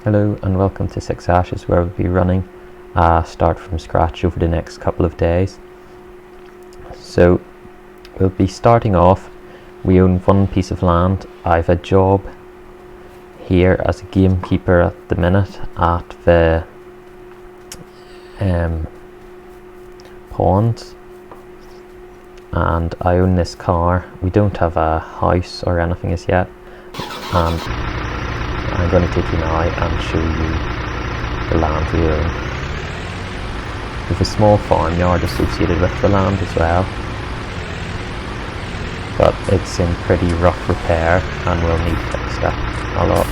Hello and welcome to 6 Ashes, where we'll be running start from scratch over the next couple of days. So we'll be starting off. We own one piece of land. I've a job here as a gamekeeper at the minute at the ponds, and I own this car. We don't have a house or anything as yet, and I'm going to take you now and show you the land we own. We have a small farmyard associated with the land as well, but it's in pretty rough repair and will need fixed up a lot.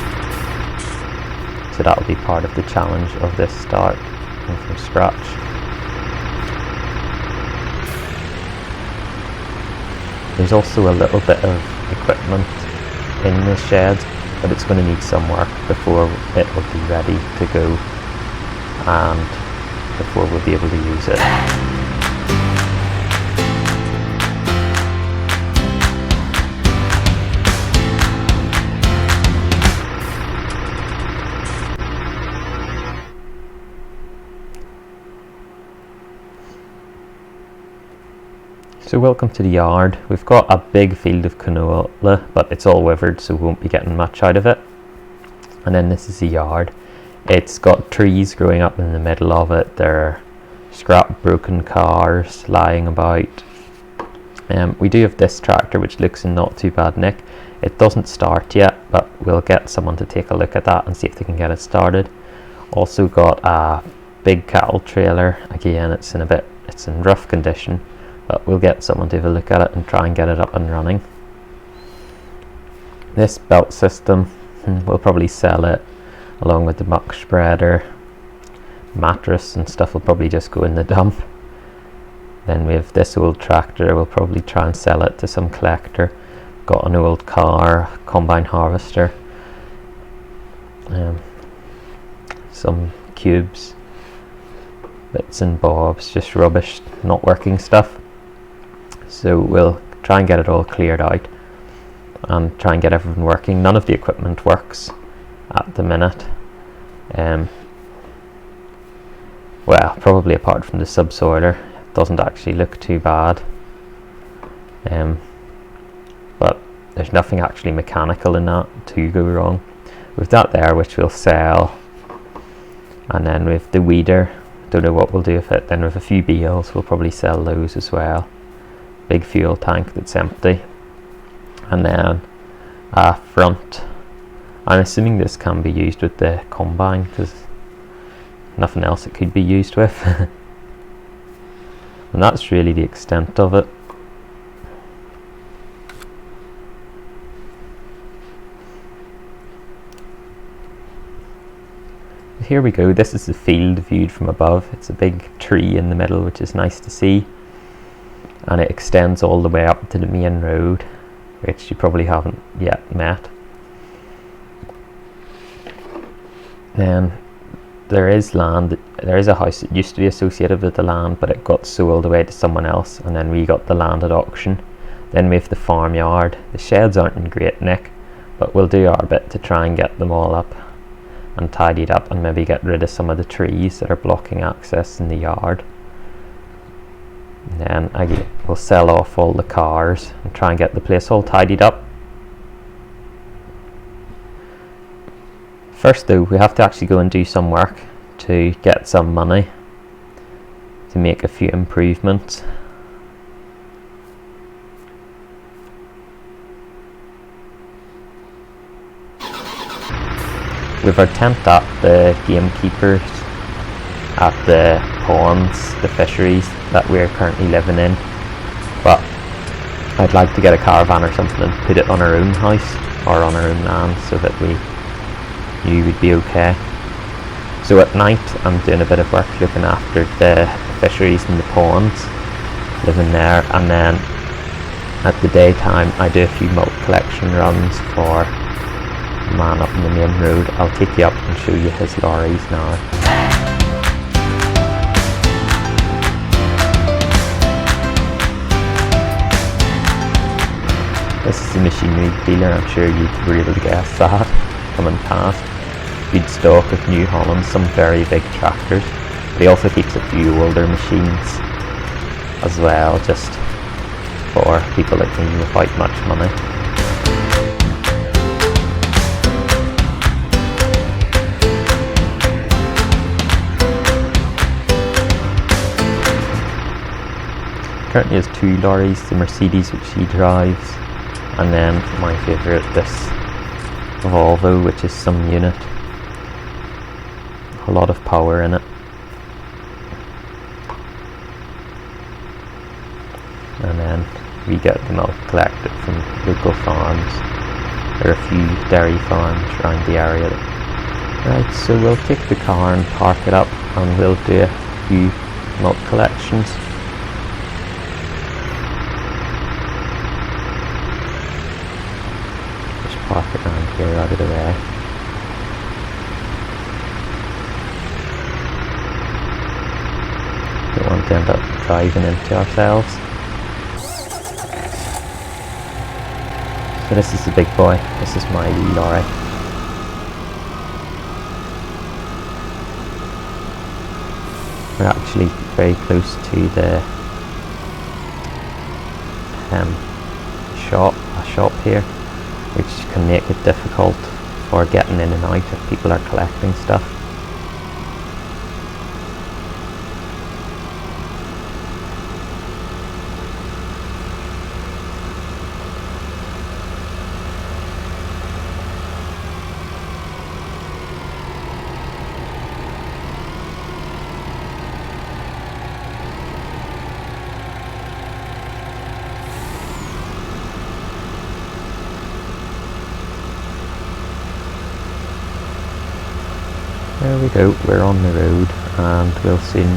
So that will be part of the challenge of this start from scratch. There's also a little bit of equipment in the shed, but it's going to need some work before it will be ready to go and before we'll be able to use it. So welcome to the yard. We've got a big field of canola, but it's all withered, so we won't be getting much out of it. And then this is the yard. It's got trees growing up in the middle of it. There are scrap broken cars lying about. We do have this tractor, which looks in not too bad nick. It doesn't start yet, but we'll get someone to take a look at that and see if they can get it started. Also got a big cattle trailer. Again, it's in rough condition, but we'll get someone to have a look at it and try and get it up and running. This belt system, we'll probably sell it along with the muck spreader. Mattress and stuff will probably just go in the dump. Then we have this old tractor. We'll probably try and sell it to some collector. Got an old car, combine harvester, some cubes, bits and bobs, just rubbish, not working stuff. So we'll try and get it all cleared out and try and get everything working. None of the equipment works at the minute. Well, probably apart from the subsoiler. It doesn't actually look too bad. But there's nothing actually mechanical in that to go wrong. With that there, which we'll sell. And then with the weeder, don't know what we'll do with it. Then with a few bales, we'll probably sell those as well. Big fuel tank that's empty. And then a front. I'm assuming this can be used with the combine because nothing else it could be used with. And that's really the extent of it. Here we go. This is the field viewed from above. It's a big tree in the middle, which is nice to see. And it extends all the way up to the main road, which you probably haven't yet met. Then there is land, there is a house that used to be associated with the land, but it got sold away to someone else, and then we got the land at auction. Then we have the farmyard. The sheds aren't in great nick, but we'll do our bit to try and get them all up and tidied up and maybe get rid of some of the trees that are blocking access in the yard. And then again, we'll sell off all the cars and try and get the place all tidied up. First though, we have to actually go and do some work to get some money to make a few improvements. With our tent at the gamekeepers at the ponds, the fisheries that we're currently living in, but I'd like to get a caravan or something and put it on our own house or on our own land so that you would be okay. So at night I'm doing a bit of work looking after the fisheries and the ponds, living there, and then at the daytime I do a few milk collection runs for a man up in the main road. I'll take you up and show you his lorries now. This is the machinery dealer. I'm sure you were able to guess that coming past. good stock of New Holland, some very big tractors, but he also keeps a few older machines as well, just for people like me without much money. Currently has 2 lorries, the Mercedes which he drives, and then my favourite, this Volvo, which is some unit. A lot of power in it. And then we get the milk collected from local farms. There are a few dairy farms around the area. Right, so we'll take the car and park it up, and we'll do a few milk collections. Park it around here out of the way. Don't want to end up driving into ourselves. So this is the big boy. This is my lorry. We're actually very close to the shop here, which can make it difficult for getting in and out if people are collecting stuff. There we go, we're on the road, and we'll soon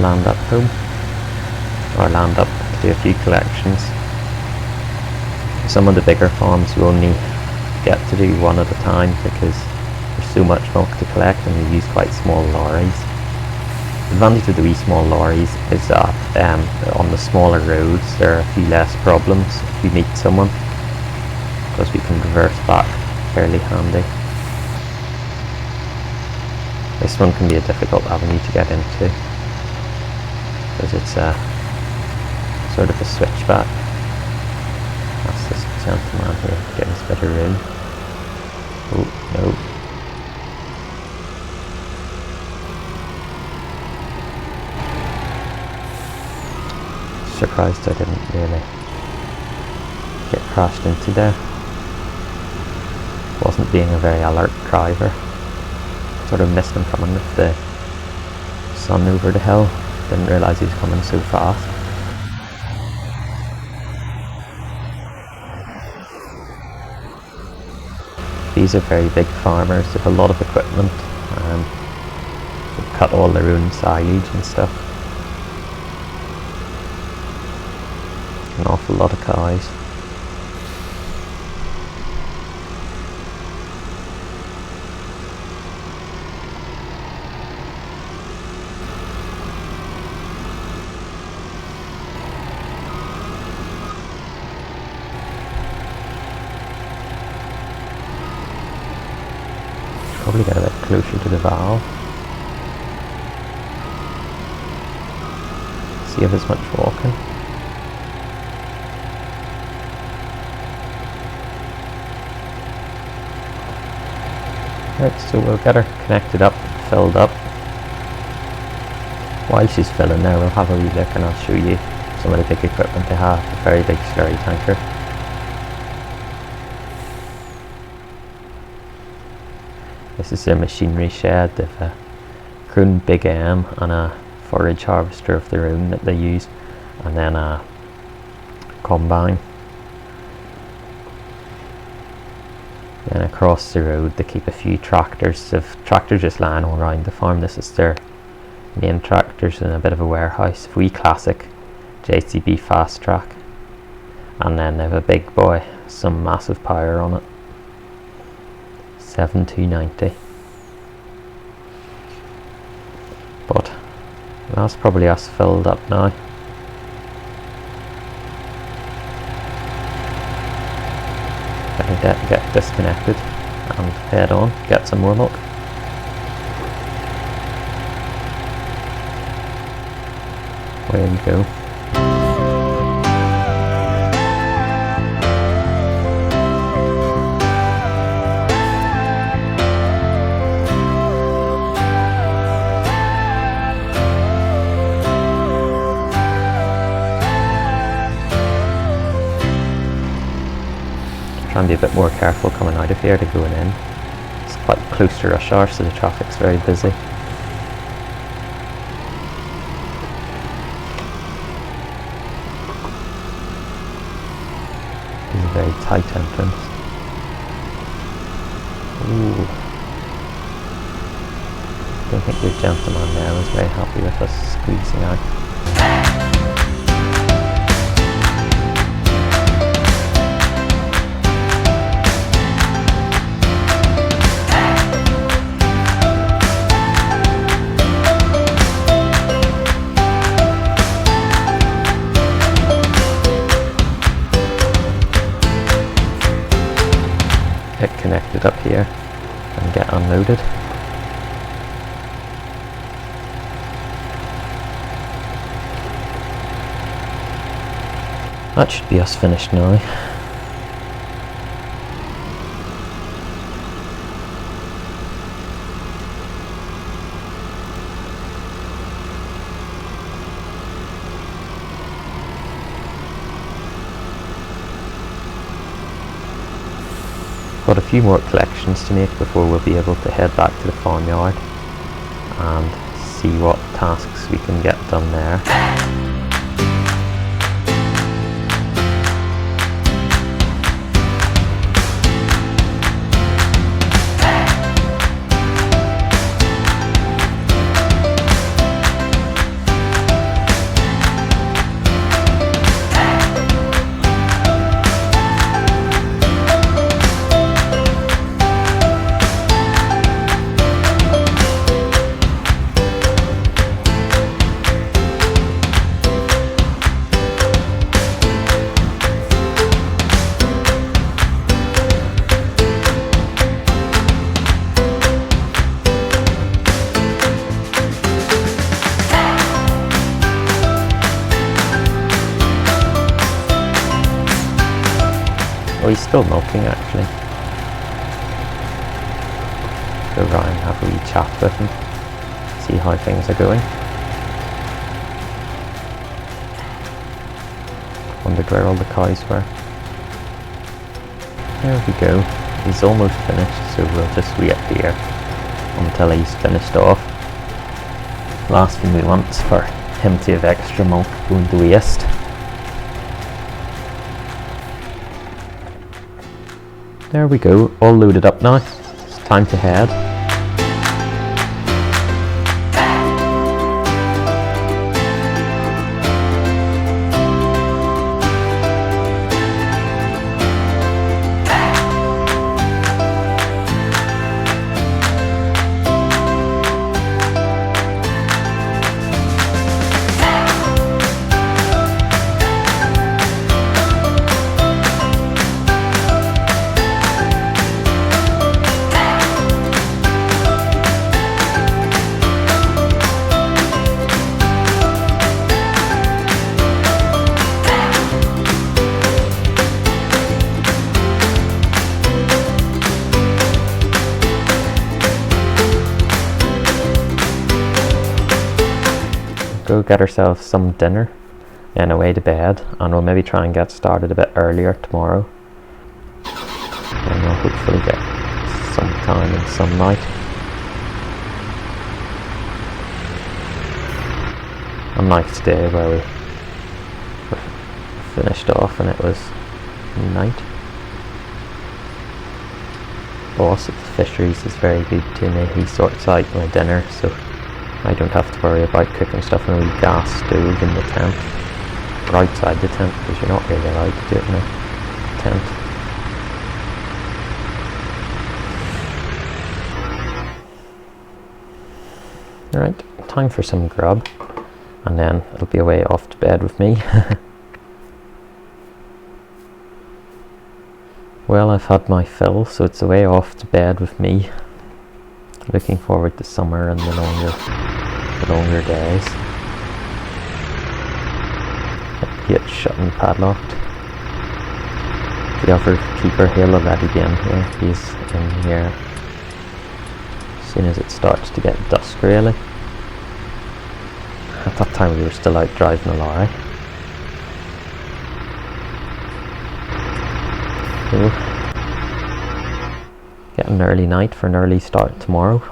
land up home, or land up to do a few collections. Some of the bigger farms we only get to do one at a time because there's so much milk to collect and we use quite small lorries. The advantage of the wee small lorries is that on the smaller roads there are a few less problems if you meet someone, because we can reverse back fairly handy. This one can be a difficult avenue to get into because it's a sort of a switchback. That's this gentleman here getting us a bit of room. Oh no. Surprised I didn't really get crashed into there. Wasn't being a very alert driver. Sort of missed him coming with the sun over the hill. Didn't realise he was coming so fast. These are very big farmers. They have a lot of equipment and they cut all their own silage and stuff. An awful lot of cows. Probably get a bit closer to the valve. See if there's much walking. Right, so we'll get her connected up, filled up. While she's filling there, we'll have a wee look and I'll show you some of the big equipment they have. A very big slurry tanker. This is a machinery shed. They've a Kroon Big M and a forage harvester of their own that they use, and then a combine. Then across the road they keep a few tractors. They've tractors just lying all around the farm. This is their main tractors in a bit of a warehouse. A wee classic JCB fast track, and then they have a big boy, some massive power on it. 7290. But that's probably us filled up now. better get disconnected and head on, get some more milk. There you go. Try and be a bit more careful coming out of here to going in. It's quite close to rush hour, so the traffic's very busy. It's a very tight entrance. Ooh. I don't think the gentleman there was very happy with us squeezing out. Get connected up here and get unloaded. That should be us finished now. Got a few more collections to make before we'll be able to head back to the farmyard and see what tasks we can get done there. Oh, he's still milking actually. Go round and have a wee chat with him, see how things are going. Wondered where all the cows were. There we go. He's almost finished, so we'll just wait here until he's finished off. Last thing we want is for him to have extra milk going to waste. There we go, all loaded up now. It's time to head. Go get ourselves some dinner, then away to bed, and we'll maybe try and get started a bit earlier tomorrow. And we'll hopefully get some time in sunlight. A nice day where we finished off and it was night. Boss at the fisheries is very good to me. He sorts out my dinner, so I don't have to worry about cooking stuff in a wee gas stove in the tent, or outside the tent, because you're not really allowed to do it in a tent. Alright, time for some grub, and then it'll be away off to bed with me. Well, I've had my fill, so it's away off to bed with me. Looking forward to summer and the longer days. Gate's shut and padlocked. The other keeper, he'll already be in here. He's in here as soon as it starts to get dusk, really. At that time we were still out driving a lorry. So, getting an early night for an early start tomorrow.